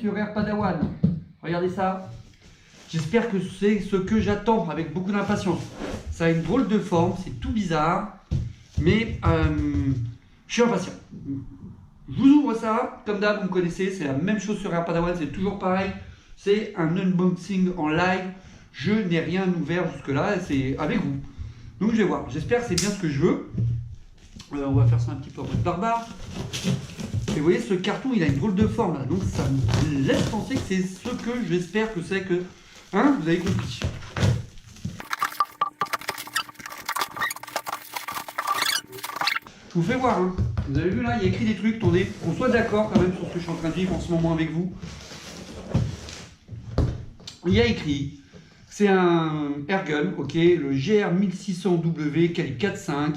sur Air Padawan. Regardez ça. J'espère que c'est ce que j'attends avec beaucoup d'impatience. Ça a une drôle de forme, c'est tout bizarre. Mais je suis impatient. Je vous ouvre ça. Comme d'hab, vous me connaissez, c'est la même chose sur Air Padawan, c'est toujours pareil. C'est un unboxing en live. Je n'ai rien ouvert jusque-là, c'est avec vous. Donc je vais voir. J'espère que c'est bien ce que je veux. On va faire ça un petit peu en mode barbare. Et vous voyez, ce carton, il a une drôle de forme là. Donc ça me laisse penser que c'est ce que j'espère que c'est que... Hein, vous avez compris. Je vous fais voir. Hein. Vous avez vu là, il y a écrit des trucs. Attendez, qu'on soit d'accord quand même sur ce que je suis en train de vivre en ce moment avec vous. Il y a écrit... C'est un airgun, ok, le GR1600W calibre 4.5,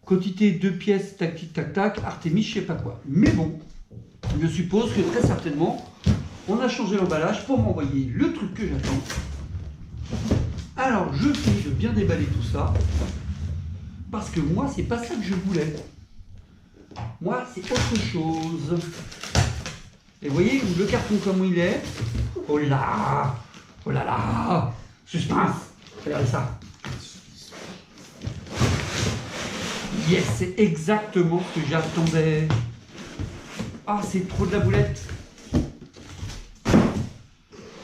quantité 2 pièces, tac, tac, tac, Artemis, je sais pas quoi. Mais bon, je suppose que très certainement, on a changé l'emballage pour m'envoyer le truc que j'attends. Alors, je finis de bien déballer tout ça, parce que moi, c'est pas ça que je voulais. Moi, c'est autre chose. Et vous voyez, le carton comme il est, oh là! Oh là là! Suspense! Regardez ça! Yes! C'est exactement ce que j'attendais! Ah, c'est trop de la boulette!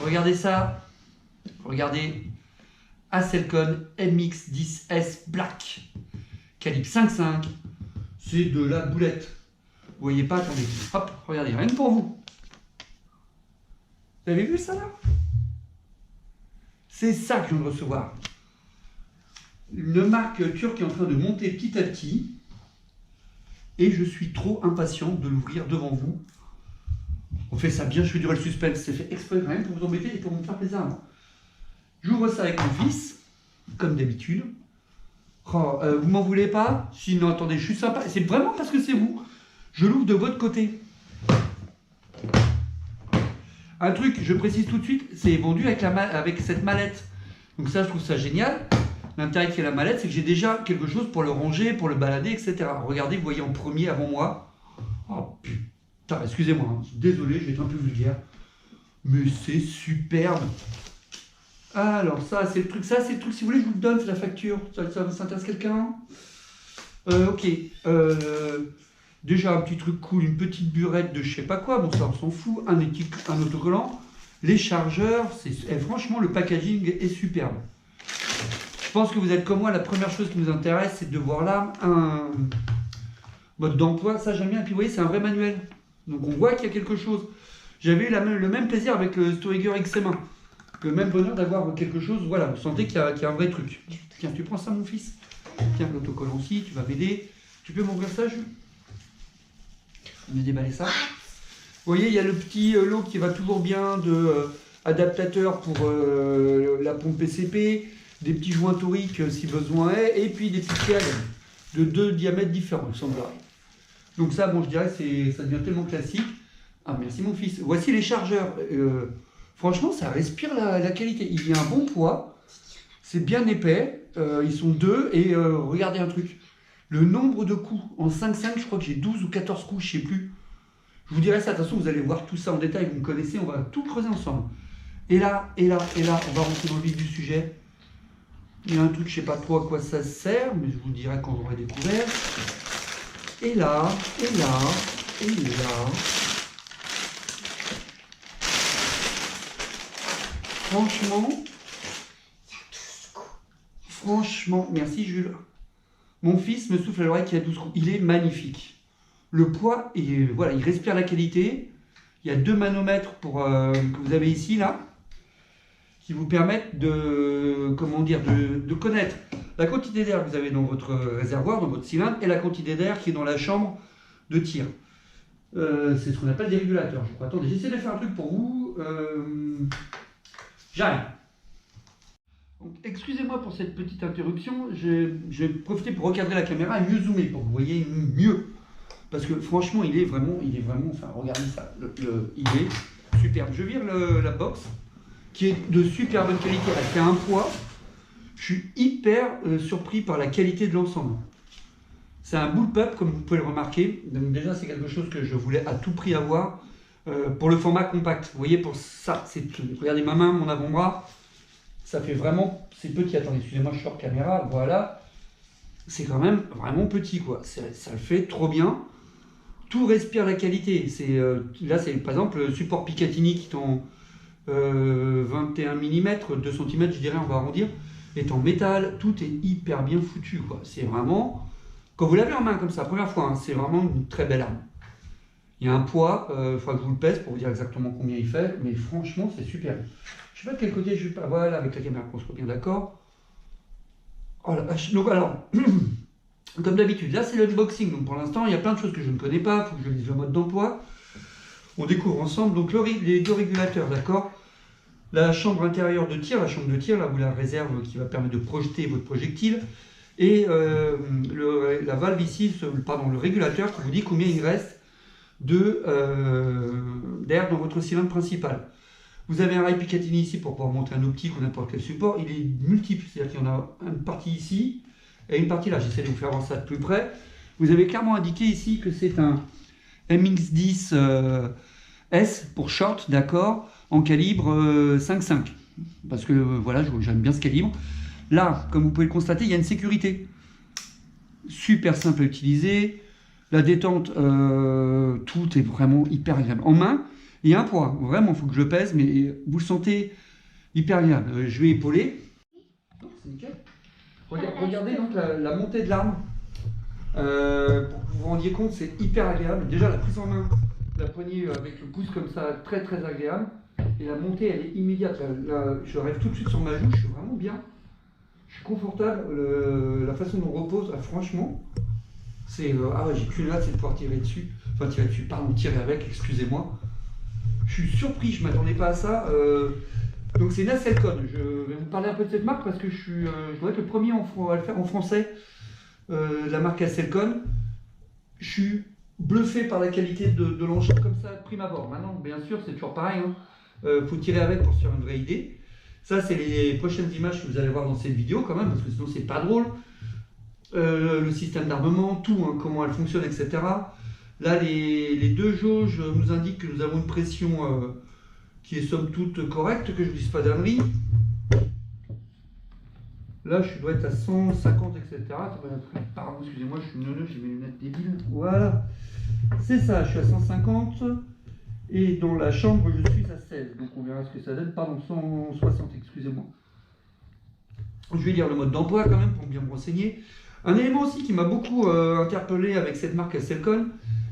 Regardez ça! Regardez! Aselcon MX10S Black! Calibre 5.5! C'est de la boulette! Vous voyez pas? Attendez! Hop! Regardez, rien que pour vous! Vous avez vu ça là? C'est ça que je viens de recevoir. Une marque turque est en train de monter petit à petit. Et je suis trop impatient de l'ouvrir devant vous. On fait ça bien, je fais durer le suspense. C'est fait exprès quand même pour vous embêter et pour me faire plaisir. J'ouvre ça avec mon fils, comme d'habitude. Oh, vous m'en voulez pas? Si, non, attendez, je suis sympa. C'est vraiment parce que c'est vous. Je l'ouvre de votre côté. Un truc, je précise tout de suite, c'est vendu avec cette mallette. Donc ça, je trouve ça génial. L'intérêt de la mallette, c'est que j'ai déjà quelque chose pour le ranger, pour le balader, etc. Regardez, vous voyez en premier avant moi. Oh putain, excusez-moi, hein. Désolé, je vais être un peu vulgaire. Mais c'est superbe. Alors ça, c'est le truc. Ça, c'est le truc, si vous voulez, je vous le donne, c'est la facture. Ça intéresse quelqu'un? Ok. Déjà un petit truc cool, une petite burette de je sais pas quoi, bon ça on s'en fout, un autocollant, les chargeurs, franchement le packaging est superbe. Je pense que vous êtes comme moi, la première chose qui nous intéresse c'est de voir là un mode d'emploi, ça j'aime bien, et puis vous voyez c'est un vrai manuel, donc on voit qu'il y a quelque chose. J'avais eu le même plaisir avec le Stoiger XM1, le même bonheur d'avoir quelque chose, voilà, vous sentez qu'il y a un vrai truc. Tiens, tu prends ça mon fils, tiens l'autocollant aussi, tu vas m'aider, tu peux m'ouvrir ça Jules? On a déballé ça. Vous voyez, il y a le petit lot qui va toujours bien de adaptateur pour la pompe PCP, des petits joints toriques si besoin est, et puis des petites cales de 2 diamètres différents, il semblerait. Donc ça, bon, je dirais, ça devient tellement classique. Ah, merci mon fils. Voici les chargeurs. Franchement, ça respire la qualité. Il y a un bon poids, c'est bien épais, ils sont 2, et regardez un truc. Le nombre de coups, en 5.5, je crois que j'ai 12 ou 14 coups, je ne sais plus. Je vous dirai ça, de toute façon, vous allez voir tout ça en détail, vous me connaissez, on va tout creuser ensemble. Et là, et là, et là, on va rentrer dans le vif du sujet. Il y a un truc, je ne sais pas trop à quoi ça sert, mais je vous le dirai quand j'aurai découvert. Et là, et là, et là. Franchement, merci Jules. Mon fils me souffle à l'oreille qu'il y a 12 coups. Il est magnifique. Le poids, voilà, il respire la qualité. Il y a 2 manomètres que vous avez ici, là, qui vous permettent de connaître la quantité d'air que vous avez dans votre réservoir, dans votre cylindre, et la quantité d'air qui est dans la chambre de tir. C'est ce qu'on appelle des régulateurs, je crois. Attendez, j'essaie de faire un truc pour vous. J'arrive. Excusez-moi pour cette petite interruption, je vais profiter pour recadrer la caméra et mieux zoomer pour que vous voyez mieux. Parce que franchement, il est vraiment, enfin regardez ça, il est superbe. Je vire la box, qui est de super bonne qualité, elle fait un poids. Je suis hyper surpris par la qualité de l'ensemble. C'est un bullpup, comme vous pouvez le remarquer. Donc déjà, c'est quelque chose que je voulais à tout prix avoir. pour le format compact. Vous voyez, pour ça, regardez ma main, mon avant-bras, ça fait vraiment, c'est petit. Attendez, excusez-moi, je suis hors caméra, voilà. C'est quand même vraiment petit, quoi. Ça le fait trop bien. Tout respire la qualité. Là, c'est par exemple le support Picatinny qui est en 21 mm, 2 cm, je dirais, on va arrondir, est en métal. Tout est hyper bien foutu, quoi. C'est vraiment, quand vous l'avez en main comme ça, première fois, hein, c'est vraiment une très belle arme. Il y a un poids, il faudra que je vous le pèse pour vous dire exactement combien il fait, mais franchement, c'est super. Je sais pas de quel côté je vais pas. Voilà, avec la caméra, qu'on soit bien d'accord. Oh la vache. Donc, alors. Comme d'habitude, là c'est l'unboxing, donc pour l'instant il y a plein de choses que je ne connais pas, il faut que je lise le mode d'emploi. On découvre ensemble donc les deux régulateurs, d'accord. La chambre intérieure de tir, là où la réserve qui va permettre de projeter votre projectile, et la valve ici, le régulateur qui vous dit combien il reste d'air dans votre cylindre principal. Vous avez un rail Picatinny ici pour pouvoir monter un optique ou n'importe quel support, il est multiple, c'est-à-dire qu'il y en a une partie ici, et une partie là, j'essaie de vous faire voir ça de plus près. Vous avez clairement indiqué ici que c'est un MX10 S pour short, d'accord, en calibre 5.5. Parce que voilà, j'aime bien ce calibre. Là, comme vous pouvez le constater, il y a une sécurité. Super simple à utiliser. La détente, tout est vraiment hyper agréable. En main, il y a un poids. Vraiment, il faut que je le pèse, mais vous le sentez hyper agréable. Je vais épauler. C'est nickel. Regardez donc la montée de l'arme, pour que vous vous rendiez compte, c'est hyper agréable. Déjà la prise en main, la poignée avec le pouce comme ça, très très agréable. Et la montée elle est immédiate. Là, je rêve tout de suite sur ma joue, je suis vraiment bien. Je suis confortable, la façon dont on repose, franchement, c'est... ah ouais, j'ai qu'une hâte, c'est de pouvoir tirer dessus. Enfin tirer avec, excusez-moi. Je suis surpris, je ne m'attendais pas à ça. Donc c'est Naselcon. Je vais vous parler un peu de cette marque parce que je dois être le premier à le faire en français, la marque Naselcon. Je suis bluffé par la qualité de l'engin comme ça, de prime abord. Maintenant, bien sûr, c'est toujours pareil. Faut tirer avec pour se faire une vraie idée. Ça, c'est les prochaines images que vous allez voir dans cette vidéo quand même, parce que sinon, c'est pas drôle. Le système d'armement, tout, hein, comment elle fonctionne, etc. Là, les deux jauges nous indiquent que nous avons une pression... qui est somme toute correcte, que je ne dise pas d'ânerie. Là, je dois être à 150, etc. Pardon, excusez-moi, je suis neuneux, j'ai mes lunettes débiles. Voilà. C'est ça, je suis à 150. Et dans la chambre, je suis à 16. Donc on verra ce que ça donne. Pardon, 160, excusez-moi. Je vais lire le mode d'emploi quand même pour bien me renseigner. Un élément aussi qui m'a beaucoup interpellé avec cette marque Naselcon,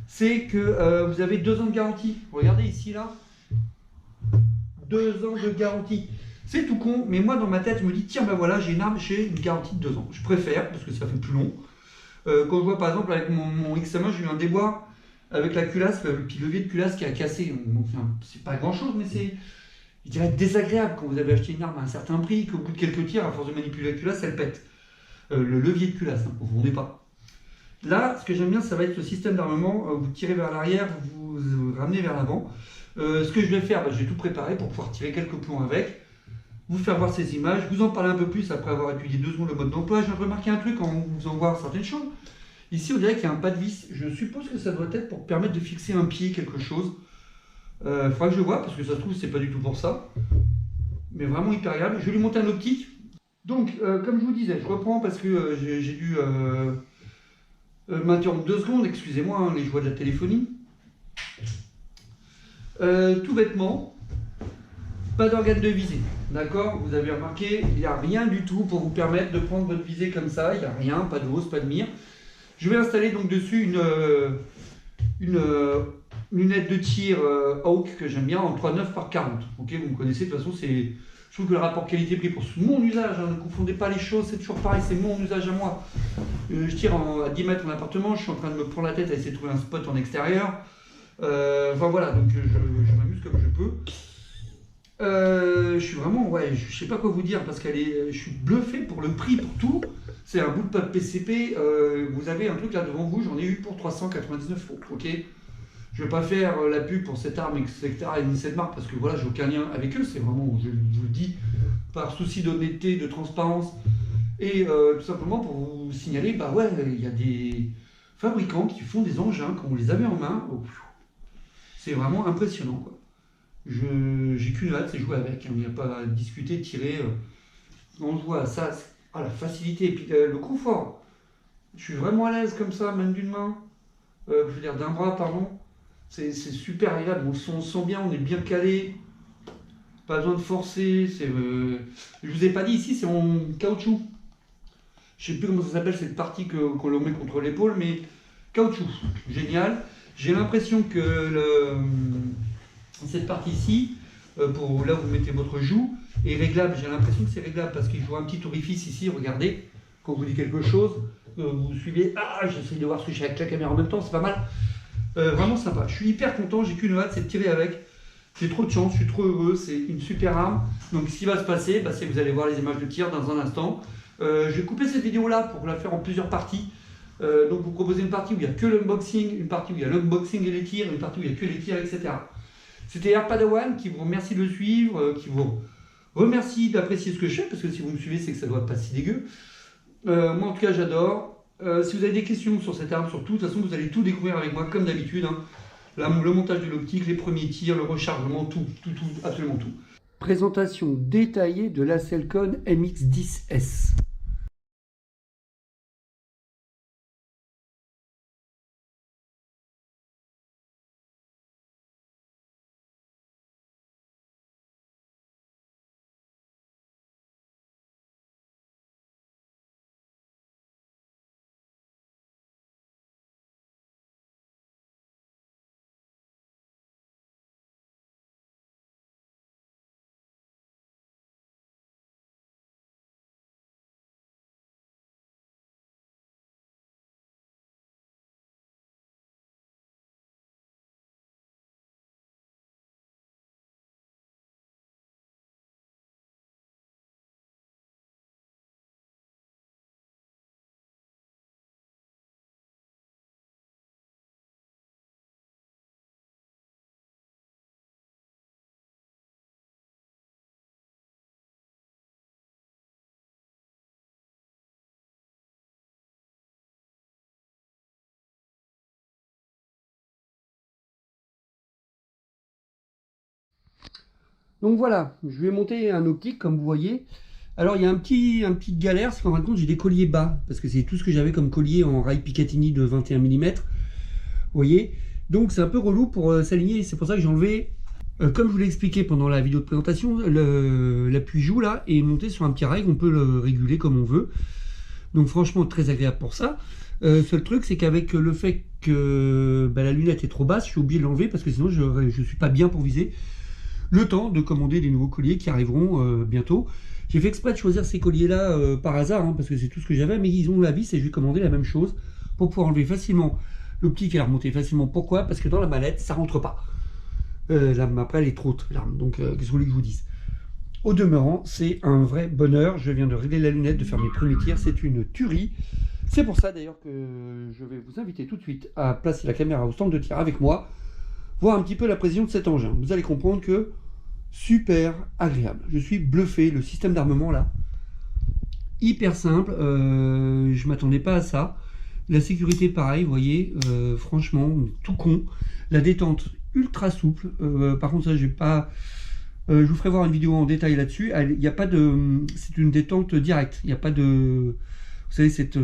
c'est que vous avez 2 ans de garantie. Regardez ici, là. 2 ans de garantie. C'est tout con, mais moi dans ma tête je me dis tiens ben voilà, j'ai une arme, j'ai une garantie de 2 ans. Je préfère parce que ça fait plus long. Quand je vois par exemple avec mon XM1, j'ai eu un déboire avec la culasse, le petit levier de culasse qui a cassé. Enfin, c'est pas grand chose, mais c'est, je dirais, désagréable quand vous avez acheté une arme à un certain prix, qu'au bout de quelques tirs, à force de manipuler la culasse, elle pète. Le levier de culasse, hein, vous ne vendez pas. Là, ce que j'aime bien, ça va être le système d'armement. Vous tirez vers l'arrière, vous ramenez vers l'avant. Ce que je vais faire, je vais tout préparer pour pouvoir tirer quelques plombs avec, vous faire voir ces images, vous en parler un peu plus après avoir étudié 2 secondes le mode d'emploi. Je viens de remarquer un truc en vous faisant voir certaines choses. Ici, on dirait qu'il y a un pas de vis. Je suppose que ça doit être pour permettre de fixer un pied, quelque chose. Il faudra que je vois, parce que ça se trouve, c'est pas du tout pour ça. Mais vraiment hyper agréable. Je vais lui monter un optique. Donc, comme je vous disais, je reprends parce que j'ai dû m'interrompre 2 secondes. Excusez-moi, hein, les joies de la téléphonie. Tout bêtement, pas d'organe de visée, d'accord. Vous avez remarqué, il n'y a rien du tout pour vous permettre de prendre votre visée comme ça, il n'y a rien, pas de hausse, pas de mire. Je vais installer donc dessus une lunette de tir Hawk que j'aime bien en 3,9 par 40. Ok, vous me connaissez, de toute façon, je trouve que le rapport qualité-prix pour mon usage, hein, ne confondez pas les choses, c'est toujours pareil, c'est mon usage à moi. Je tire à 10 mètres en appartement, je suis en train de me prendre la tête à essayer de trouver un spot en extérieur. Enfin voilà, donc je m'amuse comme je peux. Je suis vraiment, ouais, je sais pas quoi vous dire parce je suis bluffé pour le prix, pour tout. C'est un bout de pape PCP. Vous avez un truc là devant vous, j'en ai eu pour 399 €. Ok, je vais pas faire la pub pour cette arme, etc. et cette marque parce que voilà, j'ai aucun lien avec eux. C'est vraiment, je vous le dis, par souci d'honnêteté, de transparence et tout simplement pour vous signaler, bah ouais, il y a des fabricants qui font des engins quand vous les avez en main. Oh, C'est vraiment impressionnant, quoi. J'ai qu'une hâte, c'est jouer avec. Il n'y a pas à discuter, tirer. On joue à ça. La facilité. Et puis le confort. Je suis vraiment à l'aise comme ça, même d'une main. Je veux dire d'un bras, pardon. C'est super agréable. On se sent bien, on est bien calé. Pas besoin de forcer. Je vous ai pas dit ici, c'est en caoutchouc. Je sais plus comment ça s'appelle cette partie qu'on le met contre l'épaule, mais caoutchouc. Génial. J'ai l'impression que cette partie-ci, pour là où vous mettez votre joue, est réglable. J'ai l'impression que c'est réglable parce qu'il joue un petit orifice ici. Regardez, quand vous dites quelque chose, vous suivez. Ah, j'essaie de voir ce que je fais avec la caméra en même temps, c'est pas mal. Vraiment sympa. Je suis hyper content. J'ai qu'une hâte, c'est de tirer avec. J'ai trop de chance, je suis trop heureux. C'est une super arme. Donc, ce qui va se passer, c'est que vous allez voir les images de tir dans un instant. Je vais couper cette vidéo-là pour la faire en plusieurs parties. Donc, vous proposez une partie où il n'y a que l'unboxing, une partie où il y a l'unboxing et les tirs, une partie où il n'y a que les tirs, etc. C'était Airpadawan qui vous remercie de le suivre, qui vous remercie d'apprécier ce que je fais, parce que si vous me suivez, c'est que ça doit pas si dégueu. Moi, en tout cas, j'adore. Si vous avez des questions sur cette arme, sur tout, de toute façon, vous allez tout découvrir avec moi, comme d'habitude. Hein. Le montage de l'optique, les premiers tirs, le rechargement, tout, absolument tout. Présentation détaillée de la Selcon MX10S. Donc voilà, je vais monter un optique comme vous voyez. Alors il y a un petit galère, c'est qu'en fin de compte j'ai des colliers bas, parce que c'est tout ce que j'avais comme collier en rail Picatinny de 21 mm. Vous voyez, donc c'est un peu relou pour s'aligner, c'est pour ça que j'ai enlevé, comme je vous l'ai expliqué pendant la vidéo de présentation, l'appui-joue là est monté sur un petit rail, on peut le réguler comme on veut. Donc franchement très agréable pour ça. Seul truc c'est qu'avec le fait que la lunette est trop basse, je suis obligé de l'enlever parce que sinon je ne suis pas bien pour viser. Le temps de commander des nouveaux colliers qui arriveront bientôt. J'ai fait exprès de choisir ces colliers là par hasard, hein, parce que c'est tout ce que j'avais, mais ils ont la vis et je vais commander la même chose pour pouvoir enlever facilement l'optique et la remonter facilement. Pourquoi? Parce que dans la mallette ça rentre pas. Après elle est trop haute l'arme, donc qu'est-ce que vous voulez que je vous dise? Au demeurant, c'est un vrai bonheur. Je viens de régler la lunette, de faire mes premiers tirs, c'est une tuerie. C'est pour ça d'ailleurs que je vais vous inviter tout de suite à placer la caméra au stand de tir avec moi, voir un petit peu la précision de cet engin. Vous allez comprendre que super agréable. Je suis bluffé, le système d'armement là, hyper simple, je m'attendais pas à ça. La sécurité pareil, vous voyez, franchement, tout con. La détente ultra souple, par contre ça j'ai pas... je vous ferai voir une vidéo en détail là-dessus. Il n'y a pas de... C'est une détente directe, il n'y a pas de... Vous savez, cette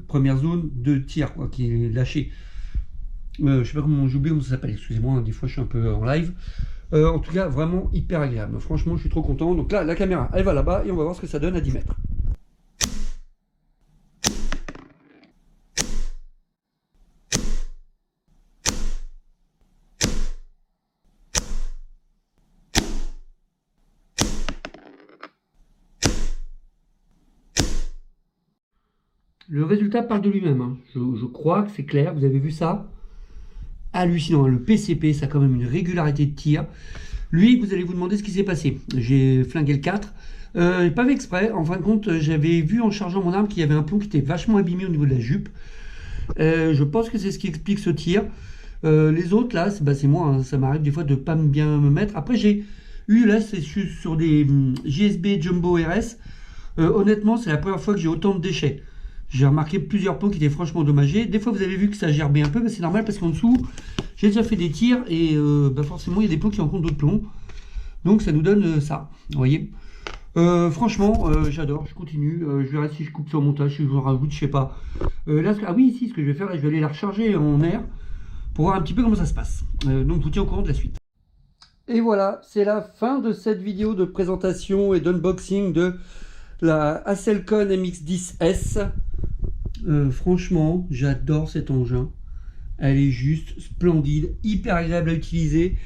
première zone de tir quoi, qui est lâchée. Je sais pas comment, j'ai oublié comment ça s'appelle, excusez-moi, des fois je suis un peu en live. En tout cas, vraiment hyper agréable. Franchement, je suis trop content. Donc là, la caméra, elle va là-bas et on va voir ce que ça donne à 10 mètres. Le résultat parle de lui-même. Hein. Je crois que c'est clair. Vous avez vu ça? Hallucinant. Le PCP, ça a quand même une régularité de tir. Lui, vous allez vous demander ce qui s'est passé. J'ai flingué le 4. Pas fait exprès. En fin de compte, j'avais vu en chargeant mon arme qu'il y avait un plomb qui était vachement abîmé au niveau de la jupe. Je pense que c'est ce qui explique ce tir. Les autres, là, c'est moi. Hein. Ça m'arrive des fois de pas bien me mettre. Après, j'ai eu, là, c'est sur des JSB Jumbo RS. Honnêtement, c'est la première fois que j'ai autant de déchets. J'ai remarqué plusieurs plombs qui étaient franchement endommagés. Des fois, vous avez vu que ça gerbait un peu, mais c'est normal parce qu'en dessous, J'ai déjà fait des tirs et bah forcément il y a des plombs qui rencontrent d'autres plombs. Donc ça nous donne ça, vous voyez. Franchement, j'adore, je continue. Je verrai si je coupe ça au montage, si je vous rajoute, je sais pas. Là, ah oui, ici, ce que je vais faire, je vais aller la recharger en air pour voir un petit peu comment ça se passe. Donc je vous tiens au courant de la suite. Et voilà, c'est la fin de cette vidéo de présentation et d'unboxing de la Hasselcon MX-10S. Franchement, j'adore cet engin. Elle est juste splendide, hyper agréable à utiliser.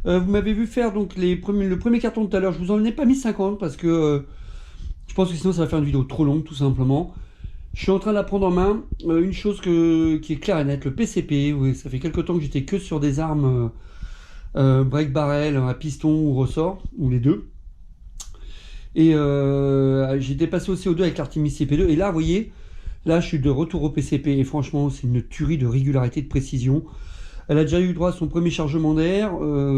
Vous m'avez vu faire donc le premier carton tout à l'heure. Je vous en ai pas mis 50 parce que je pense que sinon ça va faire une vidéo trop longue tout simplement. Je suis en train de la prendre en main. Une chose qui est claire et nette, le PCP. Oui, ça fait quelques temps que j'étais que sur des armes break barrel à piston ou ressort, ou les deux. Et j'étais passé au CO2 avec l'Artemis CP2. Et là, vous voyez, là je suis de retour au PCP. Et franchement, c'est une tuerie de régularité, de précision. Elle a déjà eu droit à son premier chargement d'air.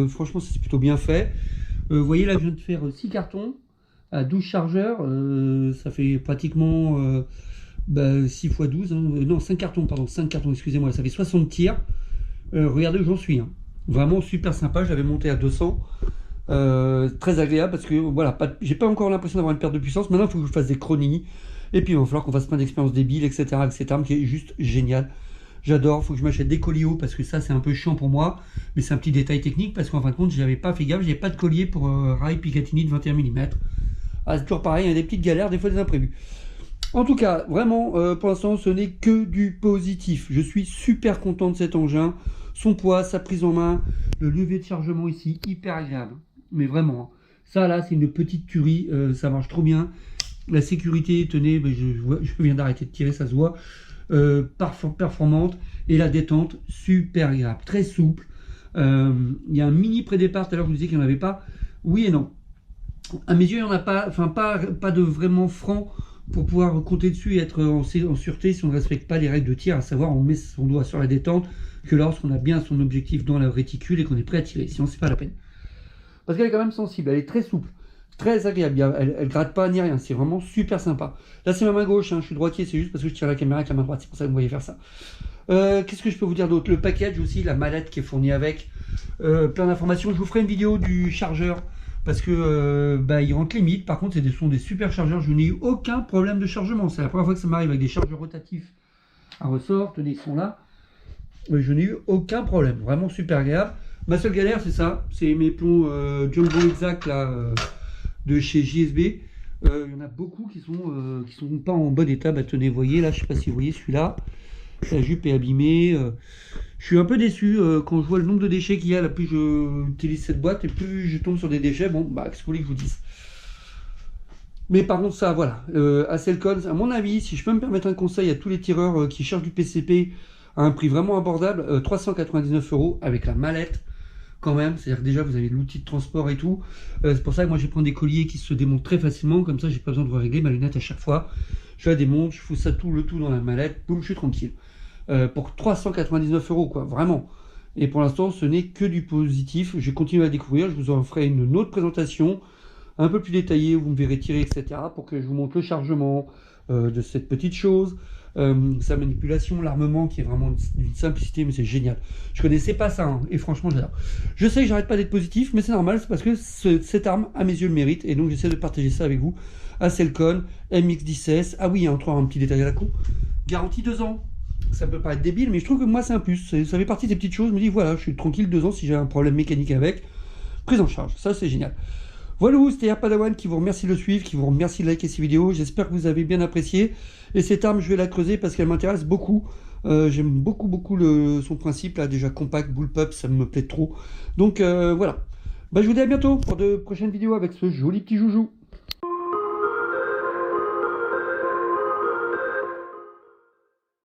Franchement, c'est plutôt bien fait. Vous voyez, là, je viens de faire 6 cartons à 12 chargeurs. Ça fait pratiquement 6 x 12. Hein. Non, 5 cartons, pardon. 5 cartons, excusez-moi. Ça fait 60 tirs. Regardez où j'en suis. Hein. Vraiment super sympa. Je l'avais monté à 200. Très agréable parce que, voilà, j'ai pas encore l'impression d'avoir une perte de puissance. Maintenant, il faut que je fasse des chronies. Et puis, il va falloir qu'on fasse plein d'expériences débiles, etc. avec cette arme qui est juste géniale. J'adore, il faut que je m'achète des colliers hauts parce que ça c'est un peu chiant pour moi, mais c'est un petit détail technique parce qu'en fin de compte j'avais pas fait gaffe, j'avais pas de collier pour rail Picatinny de 21 mm. Ah, c'est toujours pareil, il y a des petites galères, des fois des imprévus. En tout cas, vraiment, pour l'instant ce n'est que du positif. Je suis super content de cet engin, son poids, sa prise en main, le levier de chargement ici, hyper agréable. Mais vraiment, ça là c'est une petite tuerie, ça marche trop bien. La sécurité, tenez, je viens d'arrêter de tirer, ça se voit. Performante et la détente super agréable, très souple. Il y a un mini pré-départ, tout à l'heure je vous disais qu'il n'y en avait pas. Oui et non. À mes yeux, il n'y en a pas, enfin pas de vraiment franc pour pouvoir compter dessus et être en sûreté si on ne respecte pas les règles de tir, à savoir on met son doigt sur la détente que lorsqu'on a bien son objectif dans la réticule et qu'on est prêt à tirer, sinon c'est pas la peine. Parce qu'elle est quand même sensible, elle est très souple. Très agréable, elle gratte pas ni rien, c'est vraiment super sympa. Là c'est ma main gauche, hein, je suis droitier, c'est juste parce que je tire la caméra avec la main droite, c'est pour ça que vous voyez faire ça. Qu'est-ce que je peux vous dire d'autre? Le package aussi, la mallette qui est fournie avec, plein d'informations. Je vous ferai une vidéo du chargeur, parce que il rentre limite, par contre ce sont des super chargeurs, je n'ai eu aucun problème de chargement. C'est la première fois que ça m'arrive avec des chargeurs rotatifs à ressort, tenez, ils sont là. Je n'ai eu aucun problème, vraiment super agréable. Ma seule galère c'est ça, c'est mes plombs Jumbo Exact là. De chez JSB, il y en a beaucoup qui sont pas en bon état. Bah, tenez, vous voyez là, je sais pas si vous voyez celui-là, la jupe est abîmée. Je suis un peu déçu quand je vois le nombre de déchets qu'il y a. Là, plus je utilise cette boîte et plus je tombe sur des déchets. Bon, bah, qu'est-ce que vous voulez que je vous dise? Mais par contre, ça, voilà, Hasselcon, à mon avis, si je peux me permettre un conseil à tous les tireurs qui cherchent du PCP à un prix vraiment abordable, 399 € avec la mallette. Quand même, c'est-à-dire que déjà vous avez l'outil de transport et tout. C'est pour ça que moi je vais prendre des colliers qui se démontent très facilement, comme ça j'ai pas besoin de régler ma lunette à chaque fois. Je la démonte, je fous ça le tout dans la mallette, boum, je suis tranquille. Pour 399 € quoi, vraiment. Et pour l'instant ce n'est que du positif, je vais continuer à découvrir, je vous en ferai une autre présentation, un peu plus détaillée, où vous me verrez tirer, etc. pour que je vous montre le chargement de cette petite chose. Sa manipulation, l'armement qui est vraiment d'une simplicité, mais c'est génial. Je connaissais pas ça, hein, et franchement j'adore. Je sais que j'arrête pas d'être positif, mais c'est normal, c'est parce que cette arme, à mes yeux, le mérite, et donc j'essaie de partager ça avec vous. Hasselcon, MX-10S, ah oui, encore un petit détail à la con, garantie 2 ans. Ça peut paraître débile, mais je trouve que moi c'est un plus, ça fait partie des petites choses, je me dis voilà, je suis tranquille 2 ans si j'ai un problème mécanique avec, prise en charge, ça c'est génial. Voilà, c'était Padawan qui vous remercie de le suivre, qui vous remercie de liker ces vidéos. J'espère que vous avez bien apprécié. Et cette arme, je vais la creuser parce qu'elle m'intéresse beaucoup. J'aime beaucoup son principe, là, déjà compact, bullpup, ça me plaît trop. Donc voilà. Je vous dis à bientôt pour de prochaines vidéos avec ce joli petit joujou.